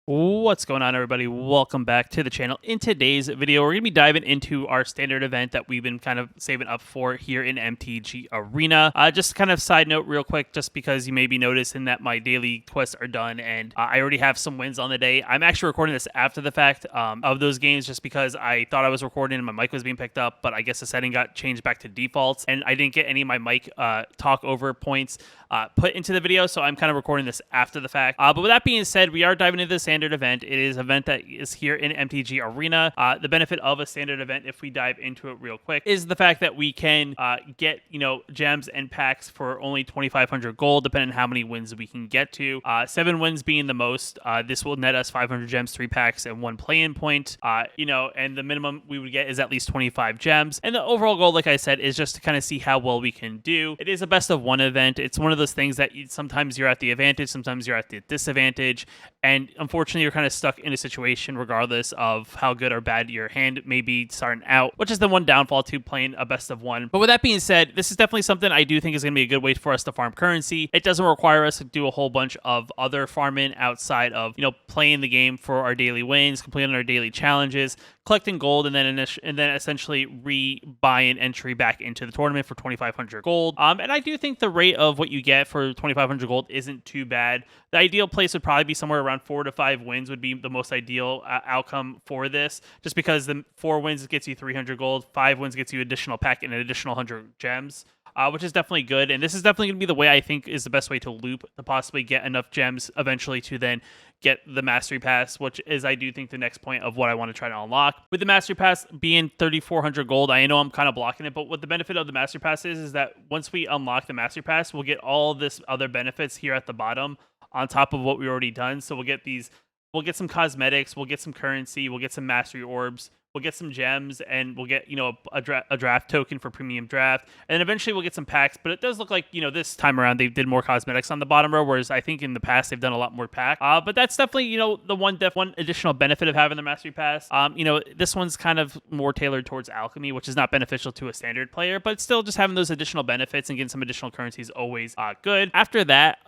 What's going on, everybody? Welcome back to the channel. In today's video, we're going to be diving into our standard event that we've been kind of saving up for here in MTG Arena. Just kind of side note real quick, just because you may be noticing that my daily quests are done and I already have some wins on the day. I'm actually recording this after the fact of those games just because I thought I was recording and my mic was being picked up, but I guess the setting got changed back to defaults and I didn't get any of my mic talk over points put into the video, so I'm kind of recording this after the fact. But with that being said, we are diving into the standard event. It is an event that is here in MTG Arena. The benefit of a standard event, if we dive into it real quick, is the fact that we can get gems and packs for only 2,500 gold, depending on how many wins we can get to. 7 wins being the most. This will net us 500 gems, 3 packs, and 1 play-in point. And the minimum we would get is at least 25 gems. And the overall goal, like I said, is just to kind of see how well we can do. It is a best of 1 event. It's one of those things that sometimes you're at the advantage, sometimes you're at the disadvantage, and unfortunately you're kind of stuck in a situation regardless of how good or bad your hand may be starting out, which is the one downfall to playing a best of 1. But with that being said, this is definitely something I do think is going to be a good way for us to farm currency. It doesn't require us to do a whole bunch of other farming outside of playing the game for our daily wins, completing our daily challenges, collecting gold, and then essentially re-buying entry back into the tournament for 2,500 gold. And I do think the rate of what you get for 2,500 gold isn't too bad. The ideal place would probably be somewhere around 4 to 5 wins would be the most ideal outcome for this, just because the 4 wins gets you 300 gold, 5 wins gets you additional pack and an additional 100 gems. Which is definitely good. And this is definitely going to be the way I think is the best way to loop to possibly get enough gems eventually to then get the Mastery Pass, which is, I do think, the next point of what I want to try to unlock. With the Mastery Pass being 3,400 gold, I know I'm kind of blocking it, but what the benefit of the Mastery Pass is that once we unlock the Mastery Pass, we'll get all this other benefits here at the bottom on top of what we already done. So we'll get some cosmetics, we'll get some currency, we'll get some Mastery Orbs, we'll get some gems, and we'll get, a draft token for premium draft. And then eventually we'll get some packs, but it does look like, this time around they did more cosmetics on the bottom row, whereas I think in the past they've done a lot more pack. But that's definitely, the one additional benefit of having the Mastery Pass. This one's kind of more tailored towards alchemy, which is not beneficial to a standard player, but still just having those additional benefits and getting some additional currency is always good. After that,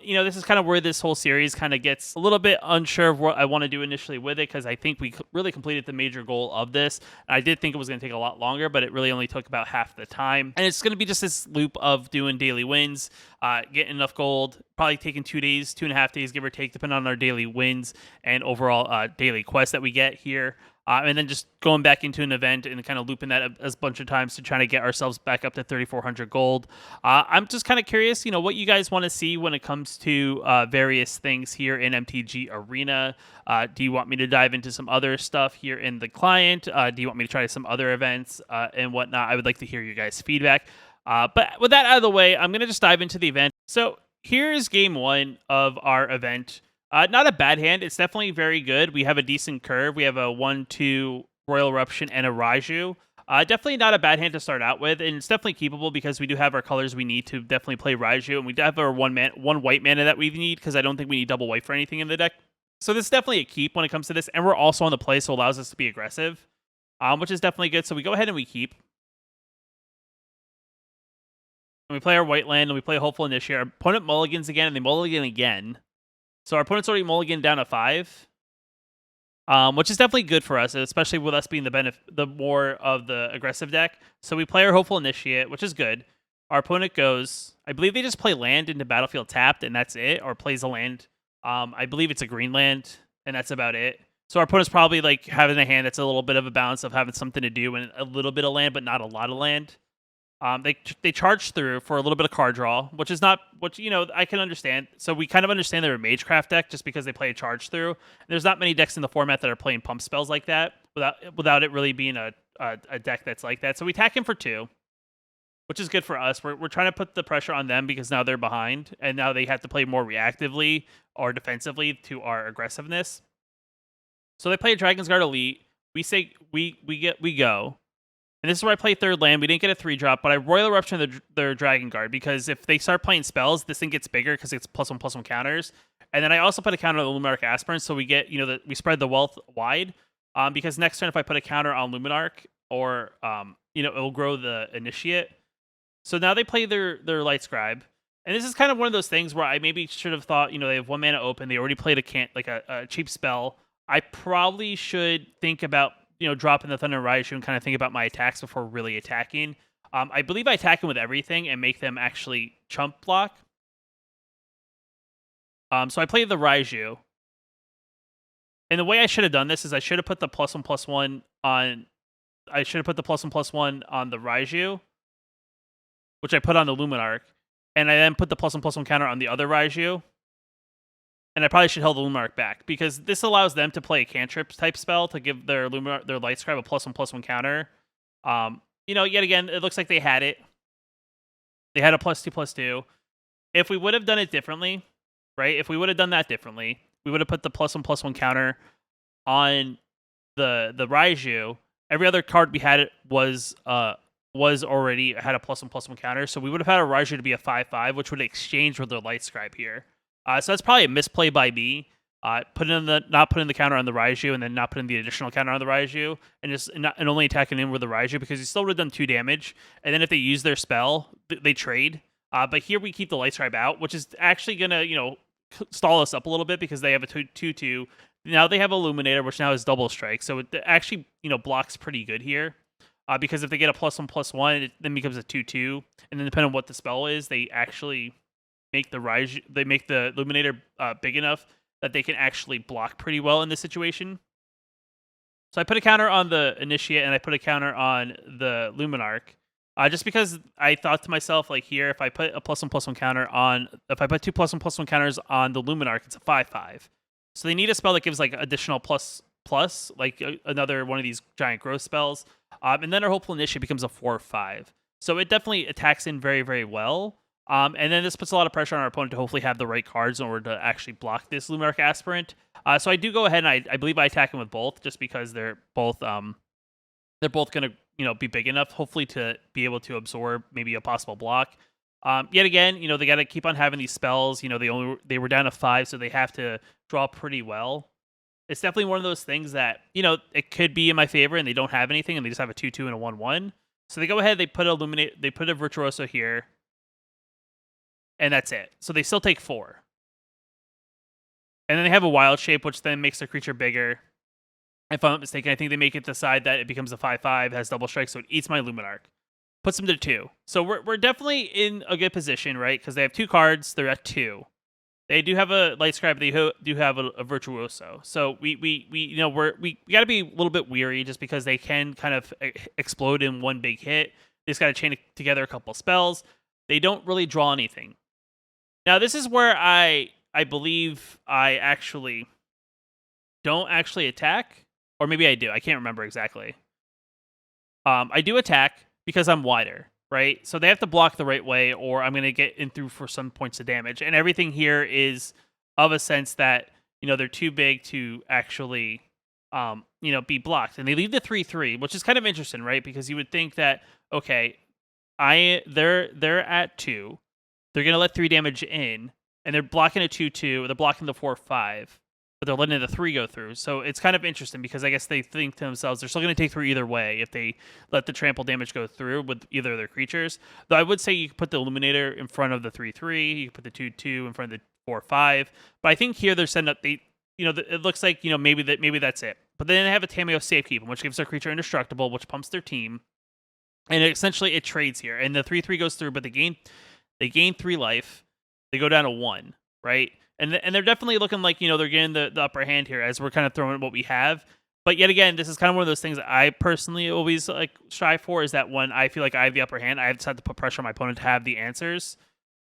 this is kind of where this whole series kind of gets a little bit unsure of what I want to do initially with it, because I think we really completed the major goal of this. I did think it was going to take a lot longer, but it really only took about half the time. And it's going to be just this loop of doing daily wins, getting enough gold, probably taking 2 days, 2.5 days, give or take, depending on our daily wins and overall daily quests that we get here. And then just going back into an event and kind of looping that a bunch of times to try to get ourselves back up to 3,400 gold. I'm just kind of curious, what you guys want to see when it comes to various things here in MTG Arena. Do you want me to dive into some other stuff here in the client? Do you want me to try some other events and whatnot? I would like to hear your guys' feedback. But with that out of the way, I'm going to just dive into the event. So here's game 1 of our event. Not a bad hand. It's definitely very good. We have a decent curve. We have a 1-2 Royal Eruption and a Raiju. Definitely not a bad hand to start out with, and it's definitely keepable because we do have our colors we need to definitely play Raiju, and we do have our one white mana that we need because I don't think we need double white for anything in the deck. So this is definitely a keep when it comes to this, and we're also on the play, so it allows us to be aggressive, which is definitely good. So we go ahead and we keep. And we play our white land, and we play Hopeful Initiate. Our opponent mulligans again, and they mulligan again. So our opponent's already mulligan down to 5, which is definitely good for us, especially with us being the more of the aggressive deck. So we play our Hopeful Initiate, which is good. Our opponent goes, I believe they just play land into battlefield tapped, and that's it, or plays a land. I believe it's a green land, and that's about it. So our opponent's probably like having a hand that's a little bit of a balance of having something to do and a little bit of land, but not a lot of land. They charge through for a little bit of card draw, which is not, I can understand. So we kind of understand they're a Magecraft deck just because they play a charge through. There's not many decks in the format that are playing pump spells like that without it really being a deck that's like that. So we attack him for 2, which is good for us. We're trying to put the pressure on them because now they're behind and now they have to play more reactively or defensively to our aggressiveness. So they play a Dragon's Guard Elite. We say we go. And this is where I play 3rd land. We didn't get a 3-drop, but I Royal Eruption their Dragon Guard because if they start playing spells, this thing gets bigger because it's +1/+1 counters. And then I also put a counter on the Luminarch Aspirant, so we get, we spread the wealth wide. Because next turn, if I put a counter on Luminarch or, it'll grow the Initiate. So now they play their Light Scribe. And this is kind of one of those things where I maybe should have thought, they have 1 mana open. They already played a cheap spell. I probably should think about, dropping the Thunder Raiju and kind of think about my attacks before really attacking. I believe I attack them with everything and make them actually chump block. So I played the Raiju. And the way I should have done this is I should have put the +1/+1 on... I should have put the +1/+1 on the Raiju, which I put on the Luminarch. And I then put the +1/+1 counter on the other Raiju. And I probably should hold the Luminarch back, because this allows them to play a cantrip type spell to give their Light Scribe a +1/+1 counter. Yet again, it looks like they had it. They had a +2/+2. If we would have done it differently, right? If we would have done that differently, we would have put the +1/+1 counter on the Raiju. Every other card we had was already had a +1/+1 counter, so we would have had a Raiju to be a 5/5, which would exchange with their Light Scribe here. So that's probably a misplay by me. Not putting the counter on the Raiju, and then not putting the additional counter on the Raiju, and only attacking in with the Raiju, because he still would have done 2 damage. And then if they use their spell, they trade. But here we keep the Light Scribe out, which is actually gonna stall us up a little bit, because they have a 2/2. Now they have Illuminator, which now has double strike, so it actually blocks pretty good here. Because if they get a +1/+1, it then becomes a 2/2, and then depending on what the spell is, they actually make the Illuminator big enough that they can actually block pretty well in this situation. So I put a counter on the Initiate, and I put a counter on the Luminarch. Just because I thought to myself, like, here, if I put a +1/+1 counter on... If I put 2 +1/+1 counters on the Luminarch, it's a 5/5. So they need a spell that gives, like, additional ++, like another one of these giant growth spells. And then our Hopeful Initiate becomes a 4/5. So it definitely attacks in very, very well. And then this puts a lot of pressure on our opponent to hopefully have the right cards in order to actually block this Luminarch Aspirant. So I do go ahead, and I believe I attack him with both, just because they're both going to be big enough, hopefully, to be able to absorb maybe a possible block. Yet again, they got to keep on having these spells. They were down to 5, so they have to draw pretty well. It's definitely one of those things that it could be in my favor, and they don't have anything, and they just have a 2/2 and a 1/1. So they go ahead, they put a Virtuoso here. And that's it. So they still take 4. And then they have a Wild Shape, which then makes their creature bigger. If I'm not mistaken, I think they make it decide that it becomes a 5/5, has double strike, so it eats my Luminarch. Puts them to 2. So we're definitely in a good position, right? Because they have 2 cards, they're at 2. They do have a Light Scribe, they do have a Virtuoso. So we got to be a little bit weary, just because they can kind of explode in one big hit. They just got to chain together a couple spells. They don't really draw anything. Now, this is where I believe I actually don't actually attack. Or maybe I do. I can't remember exactly. I do attack because I'm wider, right? So they have to block the right way, or I'm going to get in through for some points of damage. And everything here is of a sense that, they're too big to actually, be blocked. And they leave the 3/3, which is kind of interesting, right? Because you would think that, okay, they're at 2. They're going to let 3 damage in, and they're blocking a 2/2, they're blocking the 4/5, but they're letting the 3 go through. So it's kind of interesting, because I guess they think to themselves, they're still going to take 3 either way if they let the trample damage go through with either of their creatures. Though I would say you could put the Illuminator in front of the 3/3, you could put the 2/2 in front of the 4/5, but I think here they're setting up, it looks like, maybe that's it. But then they have a Tamiyo Safekeeping, which gives their creature indestructible, which pumps their team, and essentially it trades here, and the 3/3 goes through, but they gain 3 life. They go down to 1, right? And they're definitely looking like, they're getting the upper hand here, as we're kind of throwing what we have. But yet again, this is kind of one of those things that I personally always strive for, is that when I feel like I have the upper hand, I just have to put pressure on my opponent to have the answers.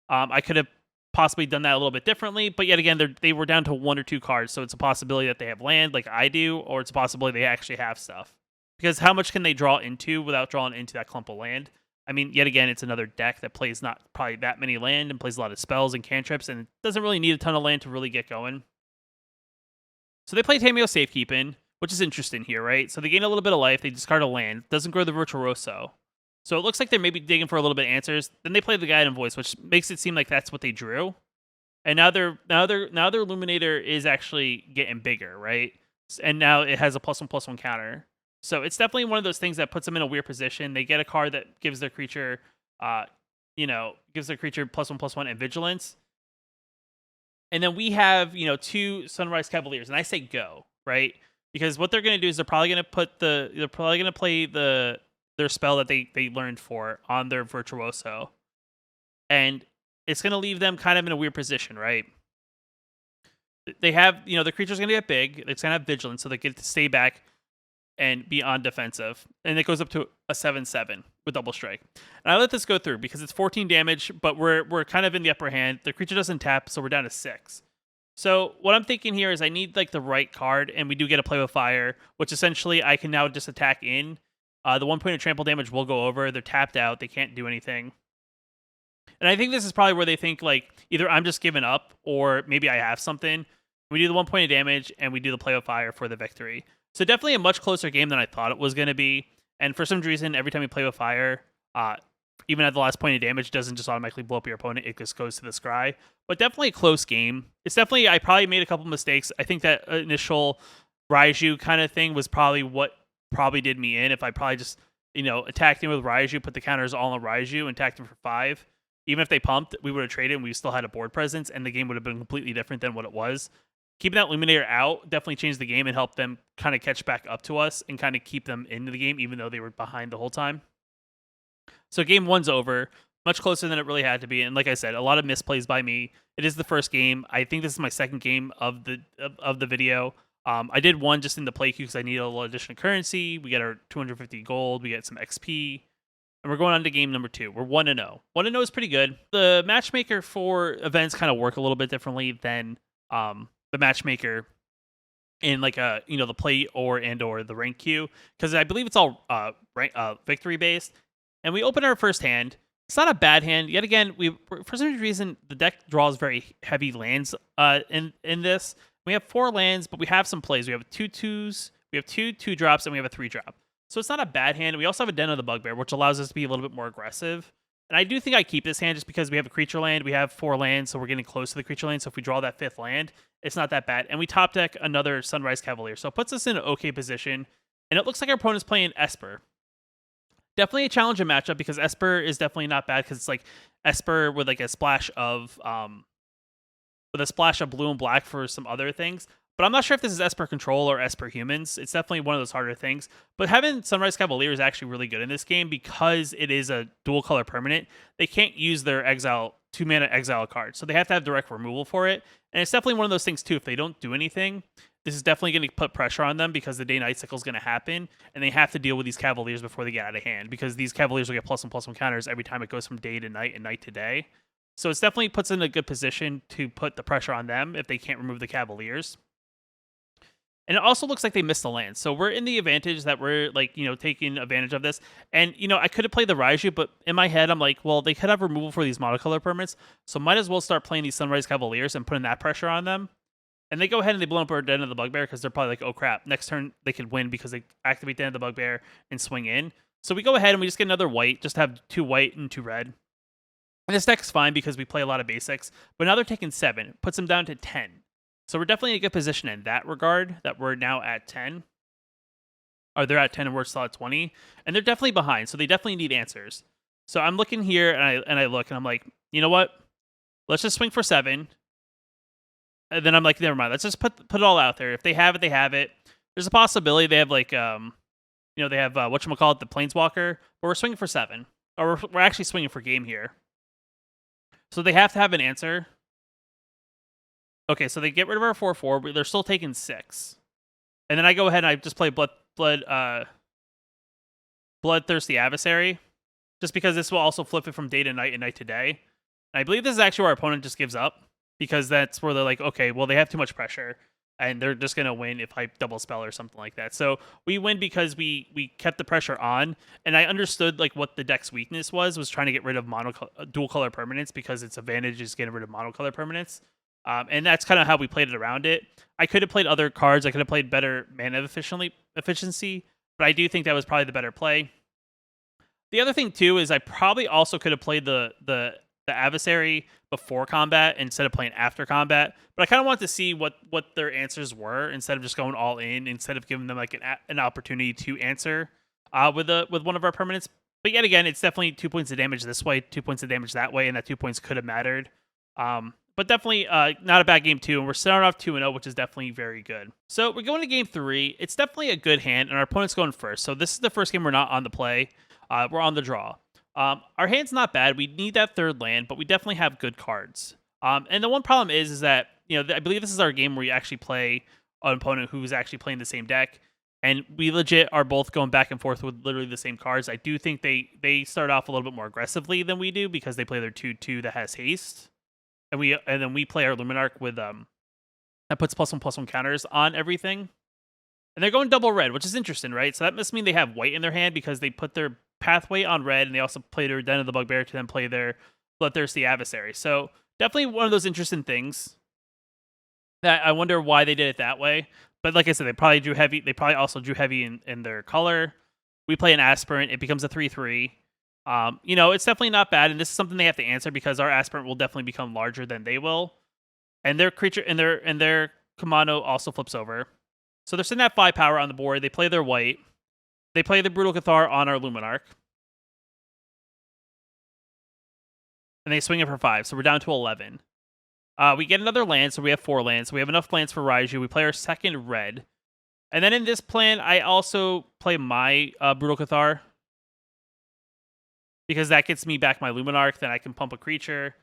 I could have possibly done that a little bit differently, but yet again, they were down to 1 or 2 cards, so it's a possibility that they have land like I do, or it's a possibility they actually have stuff. Because how much can they draw into without drawing into that clump of land? I mean, yet again, it's another deck that plays not probably that many land and plays a lot of spells and cantrips, and it doesn't really need a ton of land to really get going. So they play Tamiyo Safekeeping, which is interesting here, right? So they gain a little bit of life, they discard a land, doesn't grow the Virtuoso. So it looks like they're maybe digging for a little bit of answers. Then they play the Guiding Voice, which makes it seem like that's what they drew. And now their Illuminator is actually getting bigger, right? And now it has a +1/+1 counter. So it's definitely one of those things that puts them in a weird position. They get a card that gives their creature, gives their creature +1/+1 and vigilance. And then we have, 2 Sunrise Cavaliers, and I say go, right? Because what they're going to do is they're probably going to play their spell that they learned for on their Virtuoso. And it's going to leave them kind of in a weird position, right? They have, the creature's going to get big. It's going to have vigilance, so they get to stay back and be on defensive. And it goes up to a 7/7 with double strike. And I let this go through because it's 14 damage, but we're kind of in the upper hand. The creature doesn't tap, so we're down to 6. So what I'm thinking here is I need like the right card, and we do get a Play with Fire, which essentially I can now just attack in. The 1 point of trample damage will go over. They're tapped out. They can't do anything. And I think this is probably where they think like either I'm just giving up or maybe I have something. We do the 1 point of damage and we do the Play with Fire for the victory. So definitely a much closer game than I thought it was going to be. And for some reason, every time we play with fire, even at the last point of damage, it doesn't just automatically blow up your opponent. It just goes to the scry. But definitely a close game. It's definitely, I probably made a couple mistakes. I think that initial Raiju kind of thing was probably what probably did me in. If I probably just, attacked him with Raiju, put the counters all on Raiju, and attacked him for 5. Even if they pumped, we would have traded and we still had a board presence, and the game would have been completely different than what it was. Keeping that Illuminator out definitely changed the game and helped them kind of catch back up to us and kind of keep them into the game, even though they were behind the whole time. So game 1's over, much closer than it really had to be. And like I said, a lot of misplays by me. It is the first game. I think this is my second game of the video. I did one just in the play queue because I needed a little additional currency. We get our 250 gold. We get some XP. And we're going on to game number 2. We're 1-0. 1-0 is pretty good. The matchmaker for events kind of work a little bit differently than the matchmaker in like the play or the rank queue, because I believe it's all victory based. And we open our first hand. It's not a bad hand. Yet again, for some reason the deck draws very heavy lands in this. We have 4 lands, but we have some plays. We have 2 2s, we have 2 2-drops, and we have a 3-drop. So it's not a bad hand. We also have a Den of the Bugbear, which allows us to be a little bit more aggressive. And I do think I keep this hand just because we have a creature land. We have 4 lands, so we're getting close to the creature land. So if we draw that 5th land, it's not that bad. And we top deck another Sunrise Cavalier. So it puts us in an okay position. And it looks like our opponent's playing Esper. Definitely a challenging matchup because Esper is definitely not bad because it's like Esper with like a splash of blue and black for some other things. But I'm not sure if this is Esper Control or Esper Humans. It's definitely one of those harder things. But having Sunrise Cavalier is actually really good in this game because it is a dual color permanent. They can't use their 2-mana exile card. So they have to have direct removal for it. And it's definitely one of those things too. If they don't do anything, this is definitely going to put pressure on them because the day-night cycle is going to happen. And they have to deal with these Cavaliers before they get out of hand because these Cavaliers will get +1/+1 counters every time it goes from day to night and night to day. So it's definitely puts in a good position to put the pressure on them if they can't remove the Cavaliers. And it also looks like they missed the land. So we're in the advantage that we're like, taking advantage of this. And, I could have played the Raiju, but in my head, I'm like, well, they could have removal for these monocolor permanents. So might as well start playing these Sunrise Cavaliers and putting that pressure on them. And they go ahead and they blow up our Den of the Bugbear because they're probably like, oh crap, next turn they could win because they activate Den of the Bugbear and swing in. So we go ahead and we just get another white, just have 2 white and 2 red. And this deck's fine because we play a lot of basics. But now they're taking 7. It puts them down to 10. So we're definitely in a good position in that regard, that we're now at 10. Or they're at 10 and we're still at 20. And they're definitely behind, so they definitely need answers. So I'm looking here, and I look, and I'm like, you know what? Let's just swing for 7. And then I'm like, never mind. Let's just put it all out there. If they have it, they have it. There's a possibility they have, like, they have, whatchamacallit, the Planeswalker. But we're swinging for 7. Or we're actually swinging for game here. So they have to have an answer. Okay, so they get rid of our 4/4, but they're still taking 6. And then I go ahead and I just play Bloodthirsty Adversary, just because this will also flip it from day to night and night to day. And I believe this is actually where our opponent just gives up, because that's where they're like, okay, well, they have too much pressure, and they're just going to win if I double spell or something like that. So we win because we kept the pressure on, and I understood like what the deck's weakness was trying to get rid of dual color permanents, because its advantage is getting rid of monocolor permanents. And that's kind of how we played it around it. I could have played other cards. I could have played better mana efficiency, but I do think that was probably the better play. The other thing too is I probably also could have played the adversary before combat instead of playing after combat. But I kind of wanted to see what their answers were instead of just going all in, instead of giving them like an opportunity to answer with one of our permanents. But yet again, it's definitely 2 points of damage this way, 2 points of damage that way, and that 2 points could have mattered. But definitely not a bad game 2, and we're starting off 2-0, which is definitely very good. So we're going to game 3. It's definitely a good hand, and our opponent's going first. So this is the first game we're not on the play. We're on the draw. Our hand's not bad. We need that third land, but we definitely have good cards. And the one problem is that, I believe this is our game where you actually play an opponent who's actually playing the same deck. And we legit are both going back and forth with literally the same cards. I do think they start off a little bit more aggressively than we do because they play their 2/2 that has haste. And then we play our Luminarch with that puts +1/+1 counters on everything. And they're going double red, which is interesting, right? So that must mean they have white in their hand because they put their pathway on red, and they also play their Den of the Bugbear to then play their Bloodthirsty Adversary. So definitely one of those interesting things that I wonder why they did it that way. But like I said, they probably drew heavy. They probably also drew heavy in their color. We play an Aspirant. It becomes a 3/3. It's definitely not bad, and this is something they have to answer because our Aspirant will definitely become larger than they will. And their creature and their Kumano also flips over. So they're sitting at 5 power on the board. They play their white. They play the Brutal Cathar on our Luminarch. And they swing it for 5, so we're down to 11. We get another land, so we have 4 lands. So we have enough lands for Raiju. We play our second red. And then in this plan, I also play my Brutal Cathar. Because that gets me back my Luminarch, then I can pump a creature.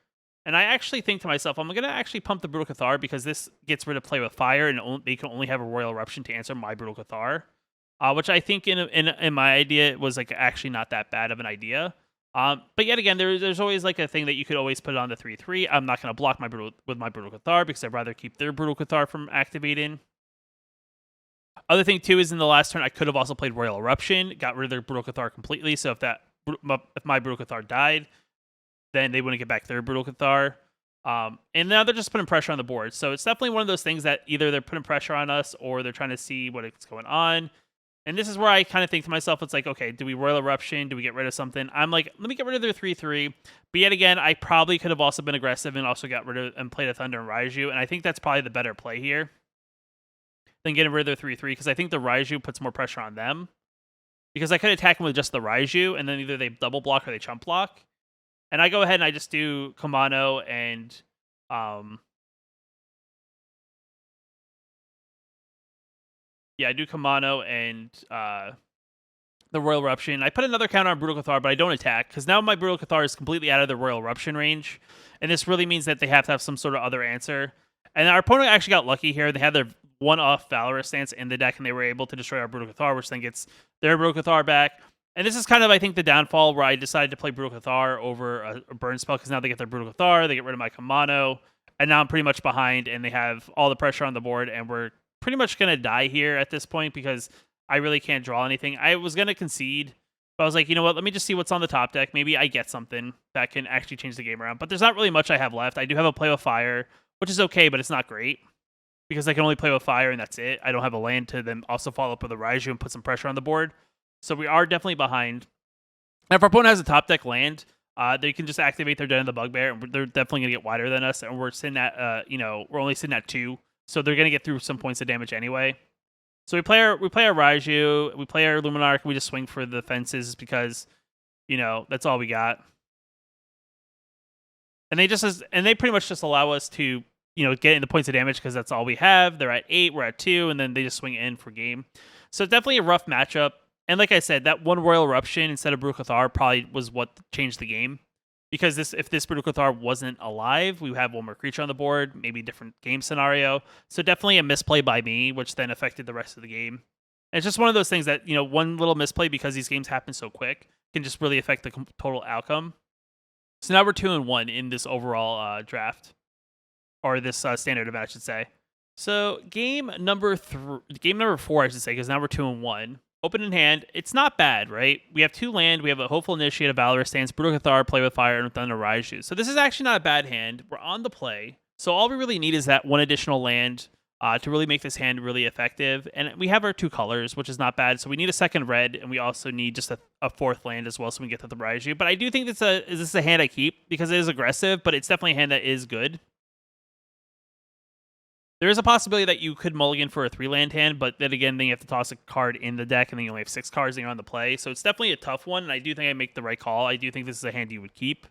And I actually think to myself, I'm going to actually pump the Brutal Cathar because this gets rid of Play with Fire, and they can only have a Royal Eruption to answer my Brutal Cathar. Which I think in my idea was like actually not that bad of an idea. But yet again, there's always like a thing that you could always put on the 3/3. I'm not going to block my Brutal Cathar because I'd rather keep their Brutal Cathar from activating. Other thing too is in the last turn I could have also played Royal Eruption, got rid of their Brutal Cathar completely. So if my Brutal Cathar died, then they wouldn't get back their Brutal Cathar. And now they're just putting pressure on the board. So it's definitely one of those things that either they're putting pressure on us or they're trying to see what's going on. And this is where I kind of think to myself, it's like, okay, do we Royal Eruption? Do we get rid of something? I'm like, let me get rid of their 3/3. But yet again, I probably could have also been aggressive and also got rid of and played a Thunder and Raiju. And I think that's probably the better play here than getting rid of their 3/3 because I think the Raiju puts more pressure on them. Because I could attack them with just the Raiju, and then either they double block or they chump block. And I go ahead and I just do Kumano and I do Kumano and the Royal Eruption. I put another counter on Brutal Cathar, but I don't attack, because now my Brutal Cathar is completely out of the Royal Eruption range. And this really means that they have to have some sort of other answer. And our opponent actually got lucky here. They had their one-off Valorous stance in the deck, and they were able to destroy our Brutal Cathar, which then gets their Brutal Cathar back. And this is kind of, I think, the downfall where I decided to play Brutal Cathar over a burn spell, because now they get their Brutal Cathar, they get rid of my Kumano, and now I'm pretty much behind, and they have all the pressure on the board, and we're pretty much going to die here at this point, because I really can't draw anything. I was going to concede, but I was like, you know what, let me just see what's on the top deck. Maybe I get something that can actually change the game around. But there's not really much I have left. I do have a Play with Fire, which is okay, but it's not great, because I can only play with Fire, and that's it. I don't have a land to then also follow up with a Raiju and put some pressure on the board. So we are definitely behind. And if our opponent has a top deck land, they can just activate their Den of the Bugbear, and they're definitely going to get wider than us. And we're sitting at, we're only sitting at 2, so they're going to get through some points of damage anyway. So we play our Raiju, we play our Luminarch, and we just swing for the fences because, that's all we got. And they pretty much just allow us to, get into points of damage because that's all we have. They're at 8, we're at 2, and then they just swing in for game. So it's definitely a rough matchup. And like I said, that one Royal Eruption instead of Brutal Cathar probably was what changed the game. Because if this Brutal Cathar wasn't alive, we would have one more creature on the board, maybe a different game scenario. So definitely a misplay by me, which then affected the rest of the game. And it's just one of those things that, one little misplay, because these games happen so quick, can just really affect the total outcome. So now we're 2-1 in this overall draft. Or this standard event, I should say. So game number 4, I should say, because now we're 2-1. Open in hand, it's not bad, right? We have 2 land, we have a Hopeful Initiate, a Valorous Stance, Brutal Cathar, Play with Fire, and Thunder Raiju. So this is actually not a bad hand. We're on the play. So all we really need is that one additional land to really make this hand really effective. And we have our 2 colors, which is not bad. So we need a second red, and we also need just a 4th land as well, so we can get to the Raiju. But I do think this is a hand I keep, because it is aggressive, but it's definitely a hand that is good. There is a possibility that you could mulligan for a 3-land hand, but then again, then you have to toss a card in the deck, and then you only have 6 cards and you're on the play. So it's definitely a tough one, and I do think I make the right call. I do think this is a hand you would keep.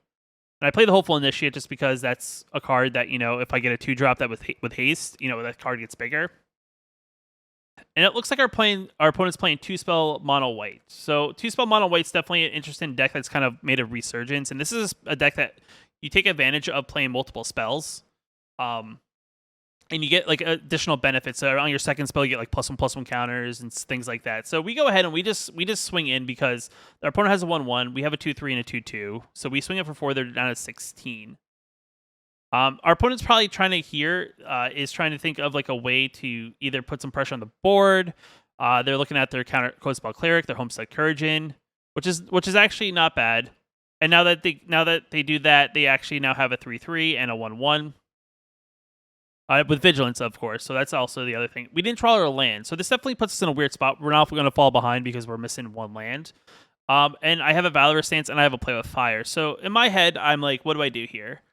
And I play the Hopeful Initiate just because that's a card that, if I get a 2-drop that with haste, that card gets bigger. And it looks like our opponent's playing 2-spell mono white. So 2-spell mono white's definitely an interesting deck that's kind of made a resurgence. And this is a deck that you take advantage of playing multiple spells. And you get like additional benefits. So on your second spell, you get like +1/+1 counters and things like that. So we go ahead and we just swing in because our opponent has a 1/1. We have a 2/3 and a 2/2. So we swing it for 4. They're down to 16. Our opponent's probably trying to think of like a way to either put some pressure on the board. They're looking at their counter Coldspell Cleric, their Homestead Kurgan, which is actually not bad. And now that they do that, they actually now have a 3/3 and a 1/1. With Vigilance, of course. So that's also the other thing. We didn't draw our land, so this definitely puts us in a weird spot. We're not going to fall behind because we're missing 1 land. And I have a Valorous Stance, and I have a Play with Fire. So in my head, I'm like, what do I do here?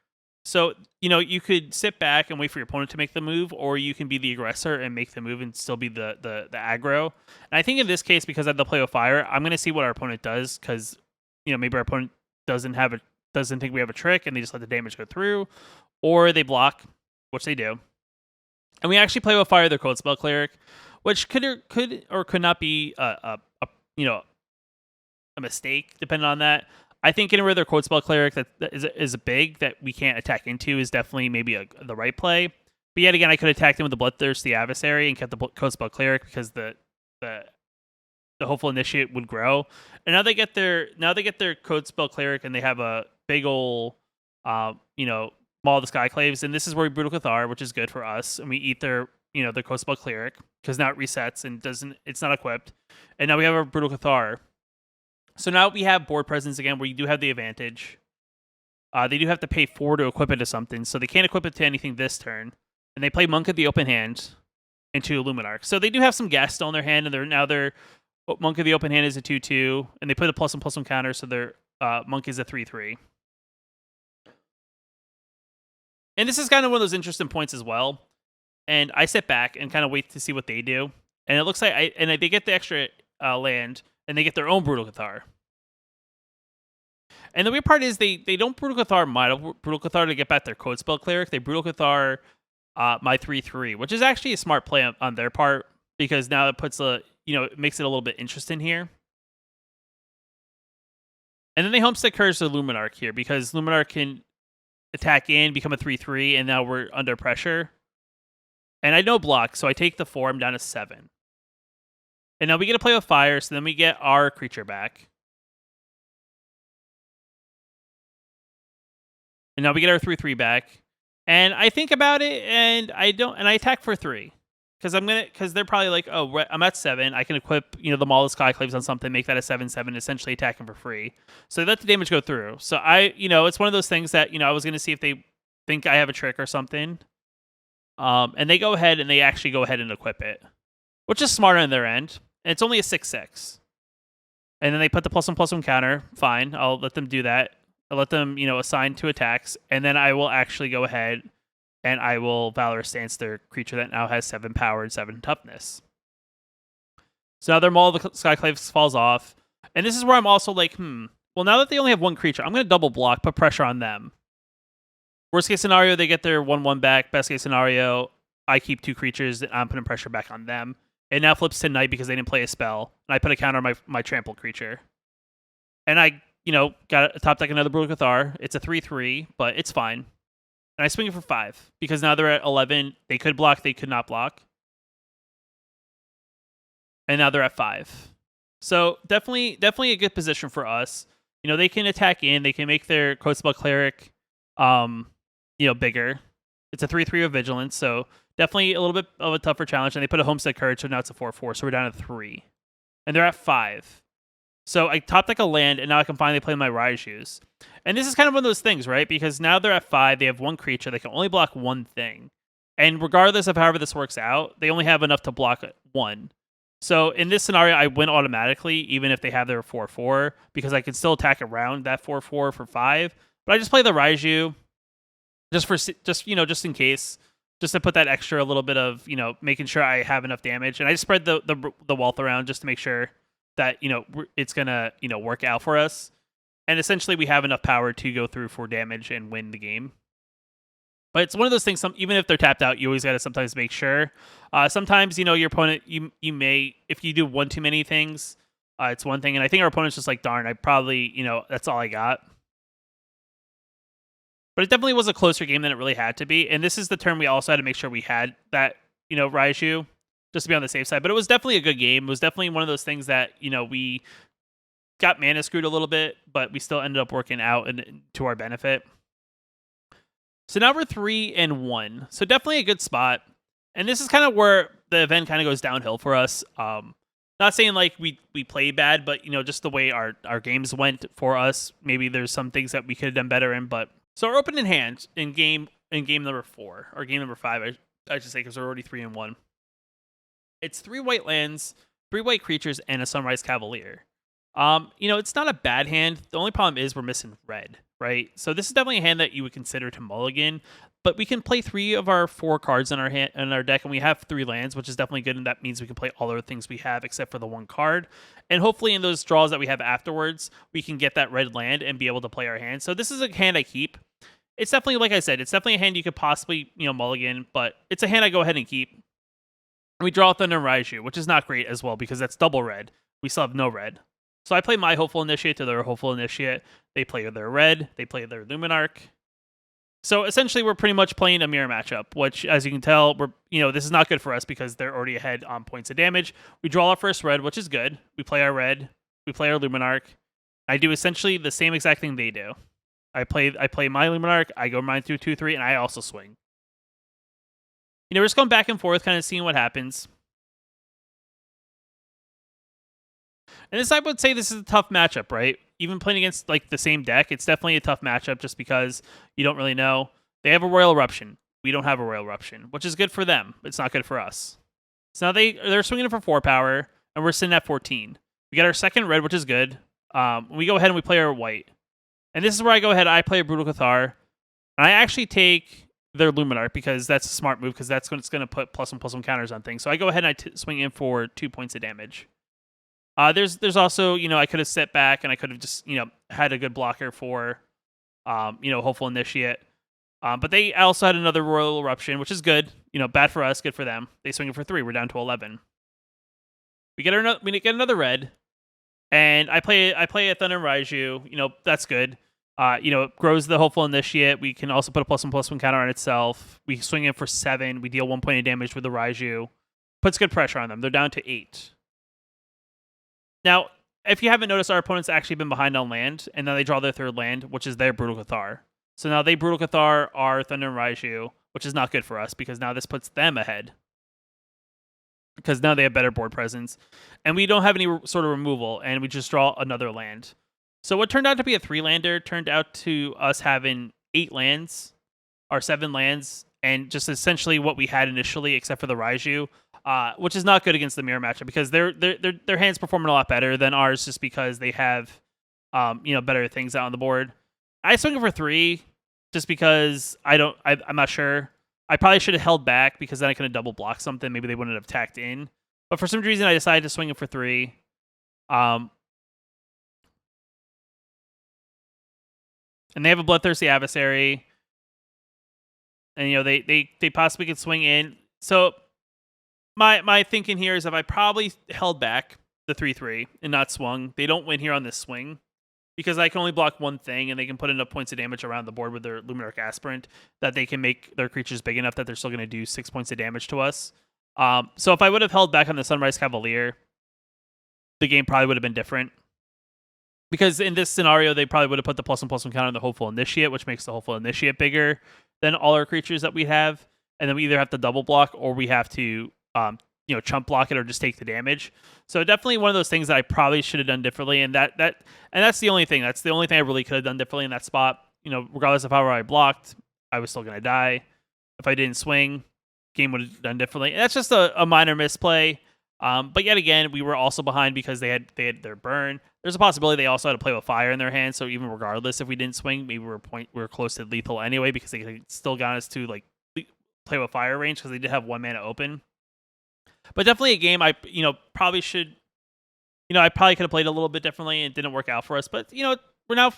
So, you could sit back and wait for your opponent to make the move, or you can be the aggressor and make the move and still be the aggro. And I think in this case, because I have the Play with Fire, I'm going to see what our opponent does, because, maybe our opponent doesn't think we have a trick, and they just let the damage go through, or they block, which they do. And we actually Play with Fire their Coldspell Cleric, which could or could not be a mistake, depending on that. I think getting rid of their Coldspell Cleric that is big that we can't attack into is definitely maybe the right play. But yet again, I could attack them with the Bloodthirsty Adversary and kept the Coldspell Cleric because the Hopeful Initiate would grow. And now they get their Coldspell Cleric and they have a big ol' Maul of the Skyclaves, and this is where we Brutal Cathar, which is good for us, and we eat their Coldspell Cleric because now it resets and it's not equipped, and now we have our Brutal Cathar. So now we have board presence again, where you do have the advantage. They do have to pay 4 to equip it to something, so they can't equip it to anything this turn, and they play Monk of the Open Hand into Luminarch. So they do have some gas still in their hand, and their Monk of the Open Hand is a 2/2, and they put a +1/+1 counter, so their Monk is a 3/3. And this is kind of one of those interesting points as well. And I sit back and kind of wait to see what they do. And it looks like they get the extra land, and they get their own Brutal Cathar. And the weird part is they don't Brutal Cathar my Brutal Cathar to get back their Coldspell Cleric. They Brutal Cathar my 3/3, which is actually a smart play on their part, because now it puts it makes it a little bit interesting here. And then they Homestead Curse the Luminarch here, because Luminarch can attack in, become a 3/3, and now we're under pressure. And I know block, so I take the 4, I'm down to 7. And now we get to Play with Fire, so then we get our creature back. And now we get our 3/3 back. And I think about it, and I attack for 3. Because they're probably like, oh, I'm at 7. I can equip, the Maul of Skyclaves on something, make that a 7/7, essentially attacking for free. So they let the damage go through. So it's one of those things that, I was going to see if they think I have a trick or something. And they go ahead and they actually go ahead and equip it, which is smart on their end. And it's only a 6/6. And then they put the +1/+1 counter. Fine, I'll let them do that. I'll let them, assign 2 attacks. And then I will actually go ahead and I will Valorous Stance their creature that now has 7 power and 7 toughness. So now their Maul of the Skyclaves falls off. And this is where I'm also like, well, now that they only have 1 creature, I'm going to double block, put pressure on them. Worst case scenario, they get their 1/1 back. Best case scenario, I keep 2 creatures and I'm putting pressure back on them. It now flips to Night because they didn't play a spell. And I put a counter on my trampled creature. And I, got a top deck another Brutal Cathar. It's a 3/3, but it's fine. And I swing it for 5, because now they're at 11. They could block, they could not block. And now they're at 5. So definitely a good position for us. They can attack in, they can make their Coldspell Cleric bigger. It's a 3/3 with Vigilance, so definitely a little bit of a tougher challenge. And they put a Homestead Courage, so now it's a 4/4, so we're down to 3. And they're at 5. So I top deck a land, and now I can finally play my Raijus. And this is kind of one of those things, right? Because now they're at 5, they have 1 creature, they can only block 1 thing. And regardless of however this works out, they only have enough to block 1. So in this scenario, I win automatically, even if they have their 4/4, because I can still attack around that 4/4 for 5. But I just play the Raiju, just in case, just to put that extra a little bit of, making sure I have enough damage. And I just spread the wealth around just to make sure that, it's going to, work out for us. And essentially we have enough power to go through for damage and win the game. But it's one of those things, even if they're tapped out, you always got to sometimes make sure. Sometimes, your opponent, you may, if you do one too many things, it's one thing. And I think our opponent's just like, darn, I probably, that's all I got. But it definitely was a closer game than it really had to be. And this is the turn we also had to make sure we had that, Raiju, just to be on the safe side. But it was definitely a good game. It was definitely one of those things that, we got mana screwed a little bit, but we still ended up working out and to our benefit. So now we're 3-1. So definitely a good spot. And this is kind of where the event kind of goes downhill for us. Not saying like we played bad, but just the way our games went for us. Maybe there's some things that we could have done better in. But so our opening hand in game number 4 or game number 5, I should say, because we're already 3-1. It's 3 white lands, 3 white creatures, and a Sunrise Cavalier. It's not a bad hand. The only problem is we're missing red, right? So this is definitely a hand that you would consider to mulligan, but we can play 3 of our 4 cards in our deck, and we have 3 lands, which is definitely good, and that means we can play all the things we have except for the 1 card. And hopefully in those draws that we have afterwards, we can get that red land and be able to play our hand. So this is a hand I keep. It's definitely, like I said, it's definitely a hand you could possibly, mulligan, but it's a hand I go ahead and keep. We draw Thunder Raiju, which is not great as well because that's double red. We still have no red. So I play my Hopeful Initiate to their Hopeful Initiate. They play their red. They play their Luminarch. So essentially, we're pretty much playing a mirror matchup, which, as you can tell, this is not good for us because they're already ahead on points of damage. We draw our first red, which is good. We play our red. We play our Luminarch. I do essentially the same exact thing they do. I play my Luminarch. I go mine through 2/3, and I also swing. We're just going back and forth, kind of seeing what happens. And this, I would say, this is a tough matchup, right? Even playing against like the same deck, it's definitely a tough matchup just because you don't really know. They have a Royal Eruption. We don't have a Royal Eruption, which is good for them. It's not good for us. So now they're swinging for 4 power, and we're sitting at 14. We got our second red, which is good. We go ahead and we play our white. And this is where I go ahead. I play a Brutal Cathar. And I actually take their Luminarch because that's a smart move because that's when it's going to put +1/+1 counters on things. So I go ahead and I swing in for 2 points of damage. There's also, I could have set back and I could have just, had a good blocker for, Hopeful Initiate. But they also had another Royal Eruption, which is good. Bad for us, good for them. They swing it for 3. We're down to 11. We get another red, and I play a Thunder Raiju. That's good. It grows the Hopeful Initiate. We can also put a +1/+1 counter on itself. We swing in for 7. We deal 1 point of damage with the Raiju. Puts good pressure on them. They're down to 8. Now, if you haven't noticed, our opponent's actually been behind on land, and then they draw their 3rd land, which is their Brutal Cathar. So now they Brutal Cathar our Thunder and Raiju, which is not good for us because now this puts them ahead. Because now they have better board presence. And we don't have any sort of removal, and we just draw another land. So what turned out to be a 3-lander turned out to us having 8 lands, or 7 lands, and just essentially what we had initially, except for the Raiju. Which is not good against the mirror matchup because their hands performing a lot better than ours just because they have better things out on the board. I swing it for 3 just because I'm not sure. I probably should have held back because then I could have double blocked something. Maybe they wouldn't have tacked in. But for some reason I decided to swing it for 3. And they have a Bloodthirsty Adversary. And they possibly could swing in. So My thinking here is if I probably held back the 3/3 and not swung, they don't win here on this swing because I can only block one thing and they can put enough points of damage around the board with their Luminarch Aspirant that they can make their creatures big enough that they're still going to do 6 points of damage to us. So if I would have held back on the Sunrise Cavalier, the game probably would have been different. Because in this scenario, they probably would have put the +1/+1 counter on the Hopeful Initiate, which makes the Hopeful Initiate bigger than all our creatures that we have. And then we either have to double block or we have to chump block it or just take the damage. So definitely one of those things that I probably should have done differently. And that's the only thing. That's the only thing I really could have done differently in that spot. Regardless of how I blocked, I was still going to die. If I didn't swing, game would have done differently. And that's just a minor misplay. But yet again, we were also behind because they had their burn. There's a possibility they also had to play with fire in their hand. So even regardless if we didn't swing, maybe we were close to lethal anyway because they still got us to like play with Fire Range because they did have 1 mana open. But definitely a game I probably should. I probably could have played a little bit differently and it didn't work out for us. But we're now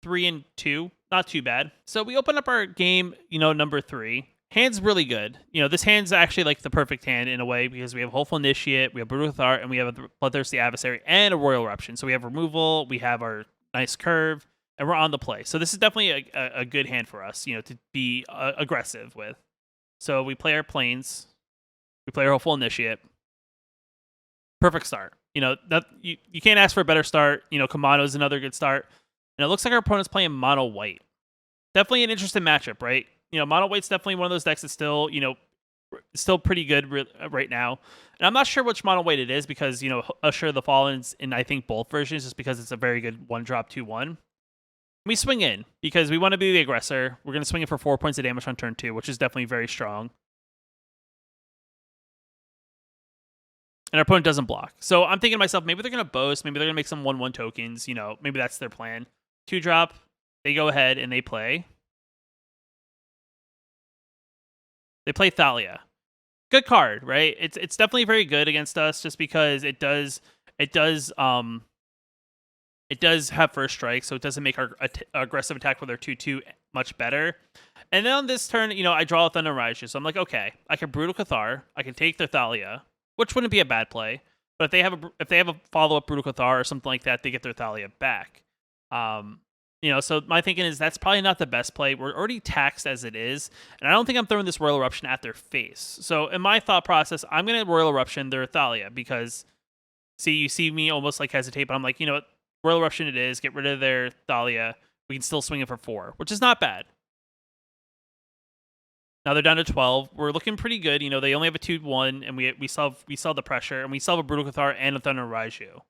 3-2, not too bad. So we open up our game, number 3. Hand's really good. This hand's actually like the perfect hand in a way because we have Hopeful Initiate, we have Brutal Cathar, and we have a Bloodthirsty Adversary and a Royal Eruption. So we have removal, we have our nice curve, and we're on the play. So this is definitely a good hand for us, to be aggressive with. So we play our Plains, we play our Hopeful Initiate. Perfect start. That you can't ask for a better start. Kamado is another good start. And it looks like our opponent's playing mono white. Definitely an interesting matchup, right? Mono white's definitely one of those decks that's still, still pretty good right now. And I'm not sure which mono white it is because, Assure the Fallen's in, I think, both versions just because it's a very good 1-drop 2/1. We swing in because we want to be the aggressor. We're going to swing in for 4 points of damage on turn 2, which is definitely very strong. And our opponent doesn't block. So I'm thinking to myself, maybe they're going to boast. Maybe they're going to make some 1/1 tokens. Maybe that's their plan. 2-drop, they go ahead and they play. They play Thalia. Good card, right? It's definitely very good against us just because it does have first strike, so it doesn't make our aggressive attack with our 2/2 much better. And then on this turn, I draw a Thunder Raiju, so I'm like, okay, I can Brutal Cathar, I can take their Thalia, which wouldn't be a bad play. But if they have a follow-up Brutal Cathar or something like that, they get their Thalia back. So my thinking is that's probably not the best play. We're already taxed as it is, and I don't think I'm throwing this Royal Eruption at their face. So in my thought process, I'm going to Royal Eruption their Thalia because, you see me almost like hesitate, but I'm like, what? Royal Eruption it is. Get rid of their Thalia. We can still swing it for 4, which is not bad. Now they're down to 12. We're looking pretty good. They only have a 2/1, and we still have the pressure, and we still have a Brutal Cathar and a Thunder Raiju.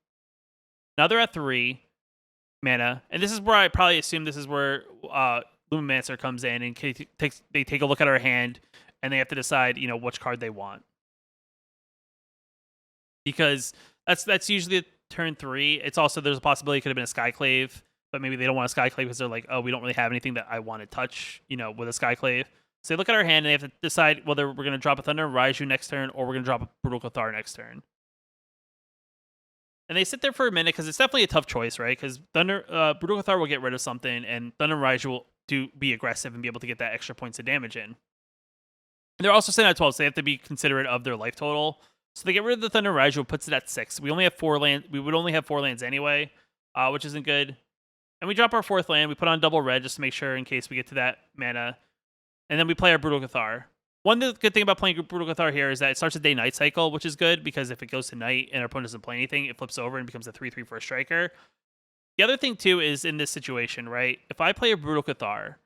Now they're at 3 mana, and this is where I probably assume this is where Lumimancer comes in and they take a look at our hand, and they have to decide, which card they want. Because that's usually turn 3. It's also, there's a possibility it could have been a Skyclave, but maybe they don't want a Skyclave because they're like, oh, we don't really have anything that I want to touch, with a Skyclave. So they look at our hand and they have to decide whether we're going to drop a Thunder Raiju next turn or we're going to drop a Brutal Cathar next turn. And they sit there for a minute because it's definitely a tough choice, right? Because Brutal Cathar will get rid of something, and Thunder Raiju will be aggressive and be able to get that extra points of damage in. And they're also sitting at 12, so they have to be considerate of their life total. So they get rid of the Thunder Raiju, puts it at 6. We only have 4 lands. We would only have 4 lands anyway, which isn't good. And we drop our 4th land. We put on double red just to make sure in case we get to that mana. And then we play our Brutal Cathar. One good thing about playing Brutal Cathar here is that it starts a day-night cycle, which is good because if it goes to night and our opponent doesn't play anything, it flips over and becomes a 3/3 for a striker. The other thing, too, is in this situation, right? If I play a Brutal Cathar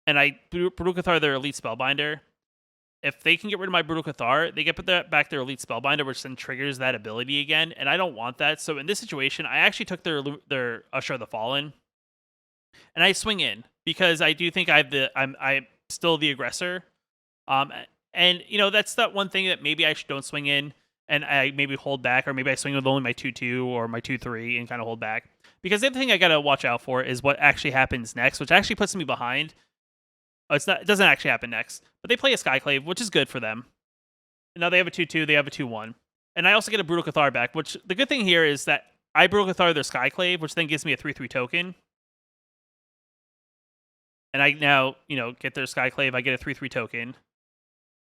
and I Brutal Cathar their Elite Spellbinder, if they can get rid of my Brutal Cathar, they get back their Elite Spellbinder, which then triggers that ability again, and I don't want that. So in this situation, I actually took their Usher the Fallen, and I swing in because I do think I'm still the aggressor. And that's that one thing that maybe I don't swing in and I maybe hold back, or maybe I swing with only my 2/2 or my 2/3 and kind of hold back. Because the other thing I gotta watch out for is what actually happens next, which actually puts me behind. Oh, it doesn't actually happen next, but they play a Skyclave, which is good for them. And now they have a 2/2, they have a 2/1, and I also get a Brutal Cathar back. Which the good thing here is that I Brutal Cathar their Skyclave, which then gives me a 3/3 token. And I now, get their Skyclave. I get a 3/3 token,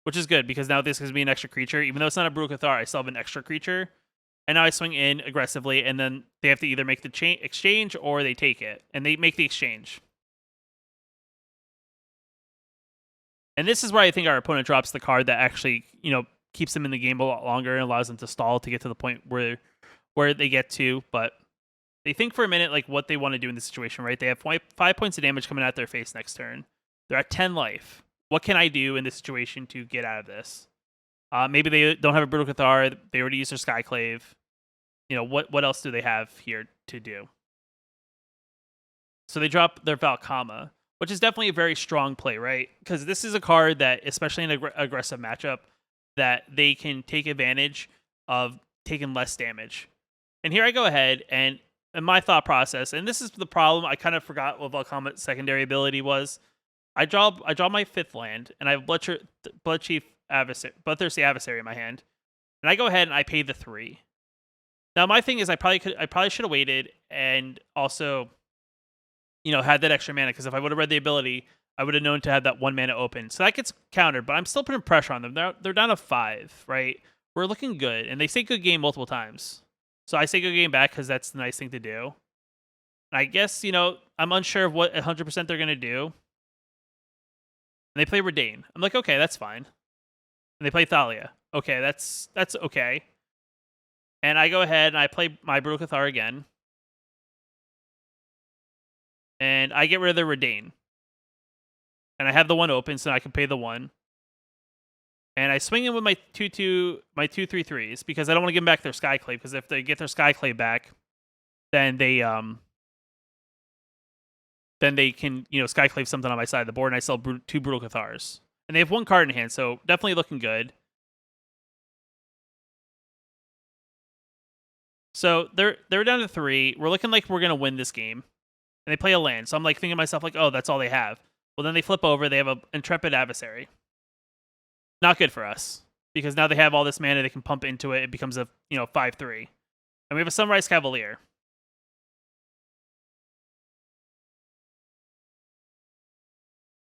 which is good because now this gives me an extra creature. Even though it's not a Brutal Cathar, I still have an extra creature. And now I swing in aggressively, and then they have to either make the exchange or they take it. And they make the exchange. And this is where I think our opponent drops the card that actually, keeps them in the game a lot longer and allows them to stall to get to the point where they get to. But they think for a minute like what they want to do in this situation, right? They have 5 points of damage coming at their face next turn. They're at 10 life. What can I do in this situation to get out of this? Maybe they don't have a Brutal Cathar. They already used their Skyclave. What else do they have here to do? So they drop their Valkama, which is definitely a very strong play, right? Because this is a card that, especially in an aggressive matchup, that they can take advantage of taking less damage. And here I go ahead and in my thought process, and this is the problem, I kind of forgot what Valkama's secondary ability was. I draw my 5th land, and I have Bloodchief Adversary, Bloodthirsty Adversary in my hand, and I go ahead and I pay the 3. Now my thing is I probably should have waited and also, had that extra mana, because if I would have read the ability, I would have known to have that 1 mana open. So that gets countered, but I'm still putting pressure on them. They're down to 5, right? We're looking good, and they say good game multiple times. So I say good game back because that's the nice thing to do. And I guess, I'm unsure of what 100% they're going to do. And they play Redain. I'm like, okay, that's fine. And they play Thalia. Okay, that's okay. And I go ahead and I play my Brutal Cathar again. And I get rid of the Redain. And I have the 1 open, so I can pay the 1. And I swing in with my 2/3/3s because I don't want to give them back their Skyclave, because if they get their Skyclave back, then they can, Skyclave something on my side of the board, and I sell 2 Brutal Cathars. And they have 1 card in hand, so definitely looking good. So they're down to 3. We're looking like we're gonna win this game. And they play a land. So I'm like thinking to myself, like, oh, that's all they have. Well, then they flip over, they have an Intrepid Adversary. Not good for us, because now they have all this mana they can pump into it. It becomes a 5/3. And we have a Sunrise Cavalier.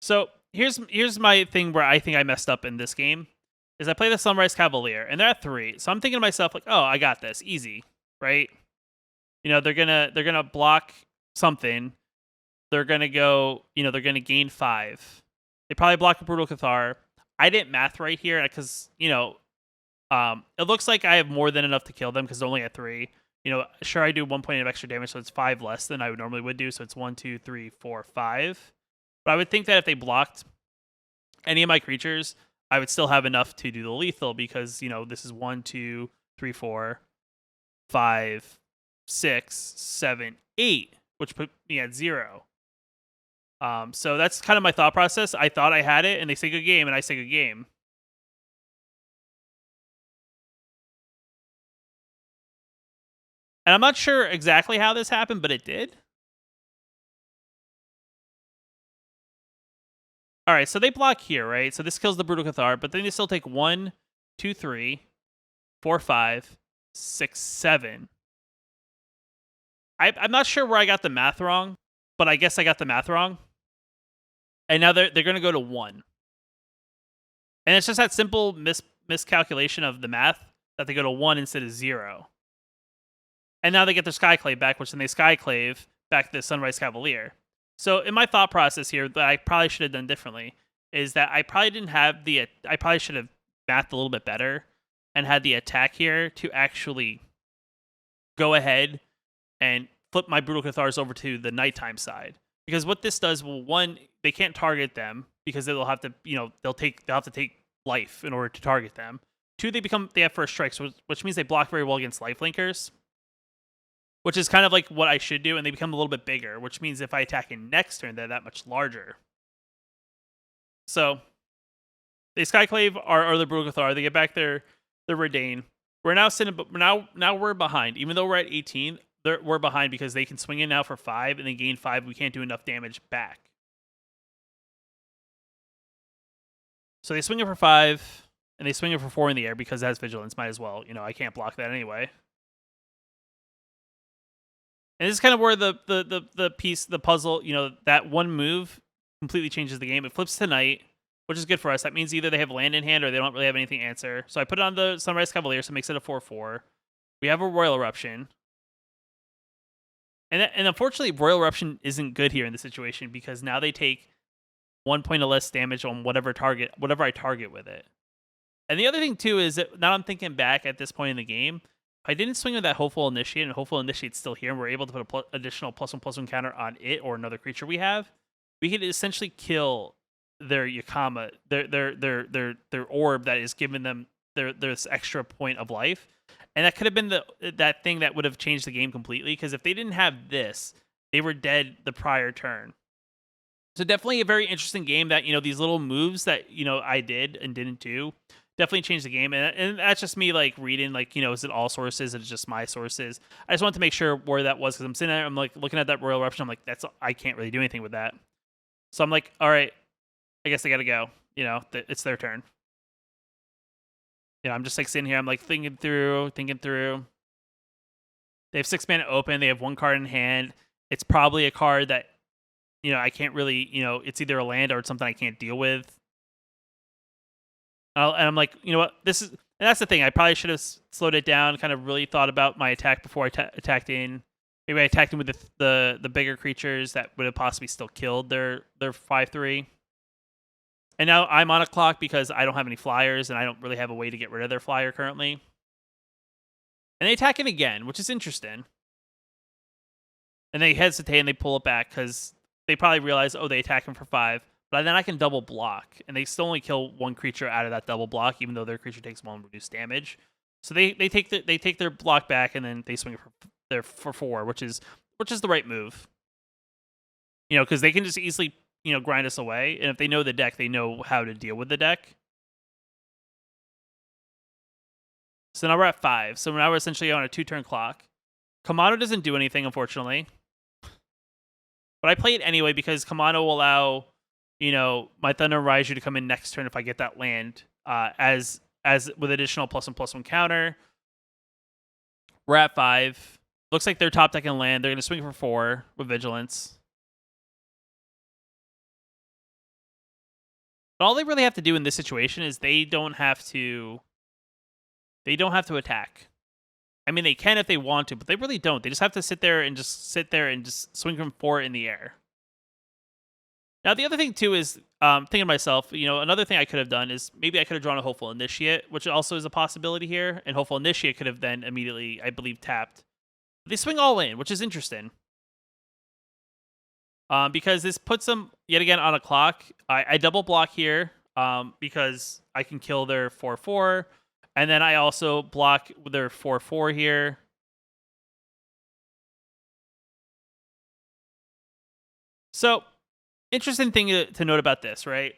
So here's my thing where I think I messed up in this game, is I play the Sunrise Cavalier, and they're at 3. So I'm thinking to myself, like, oh, I got this. Easy, right? They're gonna block something. They're gonna go, they're gonna gain 5. They probably block a Brutal Cathar. I didn't math right here because, it looks like I have more than enough to kill them because they're only at 3. Sure, I do 1 point of extra damage, so it's 5 less than I would normally would do. So it's 1, 2, 3, 4, 5. But I would think that if they blocked any of my creatures, I would still have enough to do the lethal, because, this is 1, 2, 3, 4, 5, 6, 7, 8, which put me at 0. So that's kind of my thought process. I thought I had it, and they say good game, and I say good game. And I'm not sure exactly how this happened, but it did. All right, so they block here, right? So this kills the Brutal Cathar, but then they still take 1, 2, 3, 4, 5, 6, 7. I'm not sure where I got the math wrong, but I guess I got the math wrong. And now they're going to go to 1. And it's just that simple miscalculation of the math that they go to 1 instead of 0. And now they get their Skyclave back, which then they Skyclave back to the Sunrise Cavalier. So in my thought process here, that I probably should have done differently, is that I probably didn't have I probably should have mathed a little bit better and had the attack here to actually go ahead and flip my Brutal Cathars over to the nighttime side. Because what this does, well, 1, they can't target them because they'll have to, they'll have to take life in order to target them. 2, they have first strikes, which means they block very well against lifelinkers, which is kind of like what I should do, and they become a little bit bigger, which means if I attack in next turn, they're that much larger. So they Skyclave our the Brutal Cathar, they get back their Redain. We're now sitting, but now we're behind. Even though we're at 18, we're behind because they can swing in now for 5 and then gain 5. We can't do enough damage back. So they swing it for 5, and they swing it for 4 in the air because that's Vigilance. Might as well. I can't block that anyway. And this is kind of where the puzzle, that one move completely changes the game. It flips to night, which is good for us. That means either they have land in hand or they don't really have anything to answer. So I put it on the Sunrise Cavalier, so it makes it a 4/4. We have a Royal Eruption. And unfortunately, Royal Eruption isn't good here in this situation, because now they take 1 point or less damage on whatever I target with it. And the other thing, too, is that now I'm thinking back at this point in the game, if I didn't swing with that Hopeful Initiate, and Hopeful Initiate's still here, and we're able to put an additional +1/+1 counter on it or another creature we have, we could essentially kill their Yakama, their orb that is giving them this extra point of life. And that could have been that thing that would have changed the game completely, because if they didn't have this, they were dead the prior turn. So definitely a very interesting game that, these little moves that, I did and didn't do definitely changed the game. And that's just me, like, reading, like, is it all sources? Is it just my sources? I just wanted to make sure where that was, because I'm sitting there, I'm like looking at that Royal Eruption. I'm like, I can't really do anything with that. So I'm like, all right, I guess they gotta go. You know, it's their turn. I'm just like sitting here. I'm like thinking through. They have 6 mana open. They have 1 card in hand. It's probably a card that I can't really. It's either a land or it's something I can't deal with. And I'm like, you know what? This is, and that's the thing. I probably should have slowed it down. Kind of really thought about my attack before I attacked in. Maybe I attacked in with the bigger creatures that would have possibly still killed their 5/3. And now I'm on a clock because I don't have any flyers and I don't really have a way to get rid of their flyer currently. And they attack it again, which is interesting. And they hesitate and they pull it back because they probably realize, oh, they attack him for 5. But then I can double block, and they still only kill 1 creature out of that double block, even though their creature takes 1 reduced damage. So they take their block back, and then they swing for 4, which is the right move. Because they can just easily grind us away, and if they know the deck, they know how to deal with the deck. So now we're at 5. So now we're essentially on a 2-turn clock. Kamano doesn't do anything, unfortunately. But I play it anyway because Kamano will allow, my Thunder Raiju to come in next turn if I get that land, as with additional +1/+1 counter. We're at 5. Looks like they're top decking land. They're going to swing for 4 with Vigilance. But all they really have to do in this situation is they don't have to attack. I mean, they can if they want to, but they really don't. They just have to sit there and just swing from 4 in the air. Now, the other thing, too, is thinking to myself, another thing I could have done is maybe I could have drawn a Hopeful Initiate, which also is a possibility here. And Hopeful Initiate could have then immediately, I believe, tapped. They swing all in, which is interesting. Because this puts them, yet again, on a clock. I double block here because I can kill their 4/4. And then I also block their 4/4 here. So, interesting thing to note about this, right?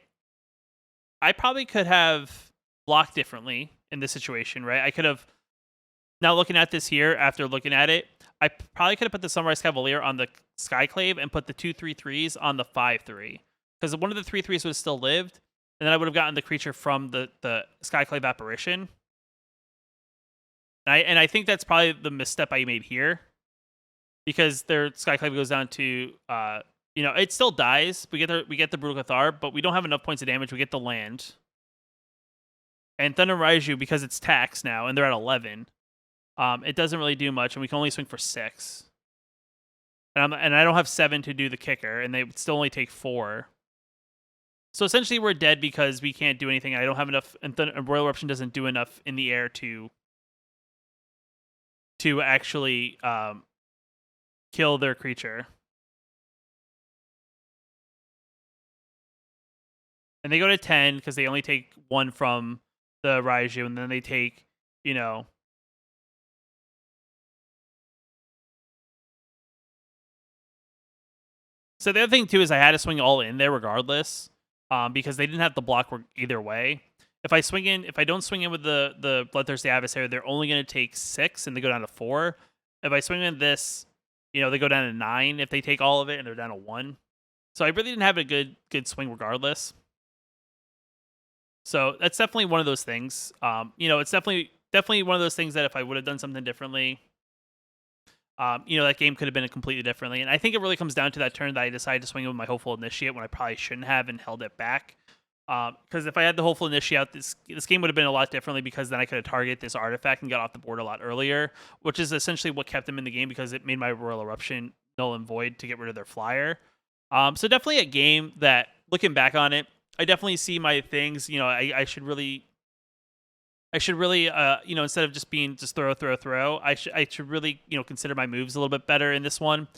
I probably could have blocked differently in this situation, right? I could have, now looking at this here, after looking at it, I probably could have put the Sunrise Cavalier on the Skyclave and put the 2 3/3s on the 5/3. Because one of the 3/3s would have still lived, and then I would have gotten the creature from the Skyclave Apparition. And I think that's probably the misstep I made here. Because their Skyclave goes down to, it still dies. We get the Brutal Cathar, but we don't have enough points of damage. We get the land. And Thunder Raiju, because it's taxed now, and they're at 11, it doesn't really do much, and we can only swing for 6. And I don't have 7 to do the kicker, and they still only take 4. So essentially, we're dead because we can't do anything. I don't have enough, and Royal Eruption doesn't do enough in the air to actually kill their creature. And they go to 10 because they only take 1 from the Raiju, and then they take, So the other thing, too, is I had to swing all in there regardless, because they didn't have the block work either way. If I don't swing in with the Bloodthirsty Adversary, they're only going to take 6, and they go down to 4. If I swing in this, they go down to 9 if they take all of it, and they're down to 1. So I really didn't have a good swing regardless. So that's definitely one of those things. It's definitely one of those things that if I would have done something differently, that game could have been completely differently. And I think it really comes down to that turn that I decided to swing with my Hopeful Initiate when I probably shouldn't have and held it back. Because if I had the Hopeful Initiate out, this game would have been a lot differently, because then I could have targeted this artifact and got off the board a lot earlier, which is essentially what kept them in the game, because it made my Royal Eruption null and void to get rid of their flyer. So definitely a game that, looking back on it, I definitely see my things. I should really, instead of just being just throw, I should really, consider my moves a little bit better in this one.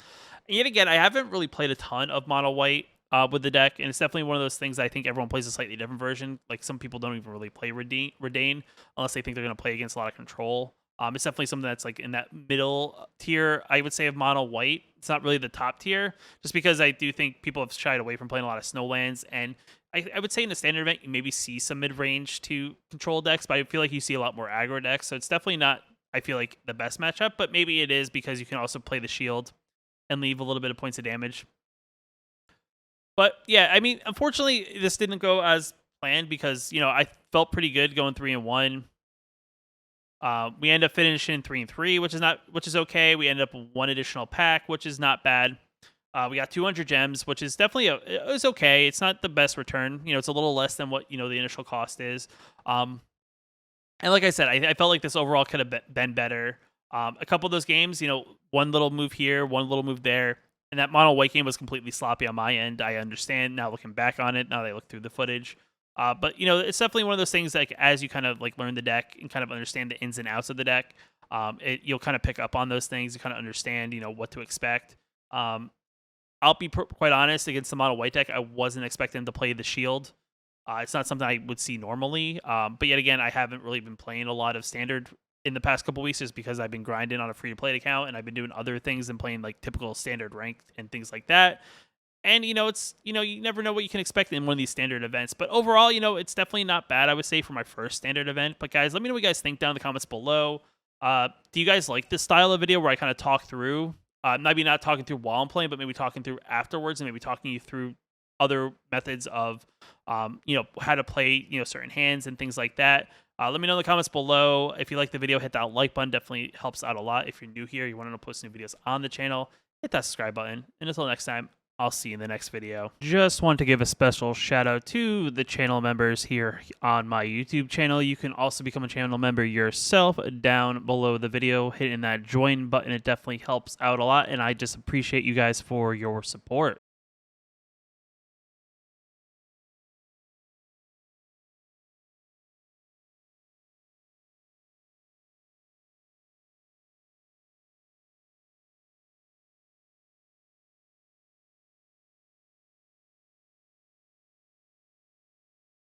And yet again, I haven't really played a ton of mono white with the deck, and it's definitely one of those things that I think everyone plays a slightly different version. Like, some people don't even really play Redain unless they think they're going to play against a lot of control. It's definitely something that's like in that middle tier, I would say, of mono white. It's not really the top tier, just because I do think people have shied away from playing a lot of Snowlands, and I would say in the standard event, you maybe see some mid-range to control decks, but I feel like you see a lot more aggro decks, so it's definitely not, I feel like, the best matchup, but maybe it is because you can also play the shield and leave a little bit of points of damage. But yeah, I mean, unfortunately, this didn't go as planned because I felt pretty good going 3-1. We end up finishing 3-3, which is okay. We ended up with one additional pack, which is not bad. We got 200 gems, which is definitely it's okay. It's not the best return. It's a little less than what the initial cost is. And like I said, I felt like this overall could have been better. A couple of those games, one little move here, one little move there, and that mono white game was completely sloppy on my end. I understand now looking back on it. Now that I look through the footage. But it's definitely one of those things like as you kind of like learn the deck and kind of understand the ins and outs of the deck, you'll kind of pick up on those things. You kind of understand what to expect. I'll be quite honest, against the mono white deck, I wasn't expecting to play the shield. It's not something I would see normally. But yet again, I haven't really been playing a lot of standard in the past couple weeks just because I've been grinding on a free to play account and I've been doing other things than playing like typical standard ranked and things like that. And it's you never know what you can expect in one of these standard events. But overall, it's definitely not bad, I would say, for my first standard event. But guys, let me know what you guys think down in the comments below. Do you guys like this style of video where I kind of talk through, maybe not talking through while I'm playing, but maybe talking through afterwards and maybe talking you through other methods of how to play certain hands and things like that. Let me know in the comments below. If you like the video, hit that like button. Definitely helps out a lot. If you're new here, you want to post new videos on the channel, hit that subscribe button. And until next time, I'll see you in the next video. Just want to give a special shout out to the channel members here on my YouTube channel. You can also become a channel member yourself down below the video, hitting that join button. It definitely helps out a lot, and I just appreciate you guys for your support.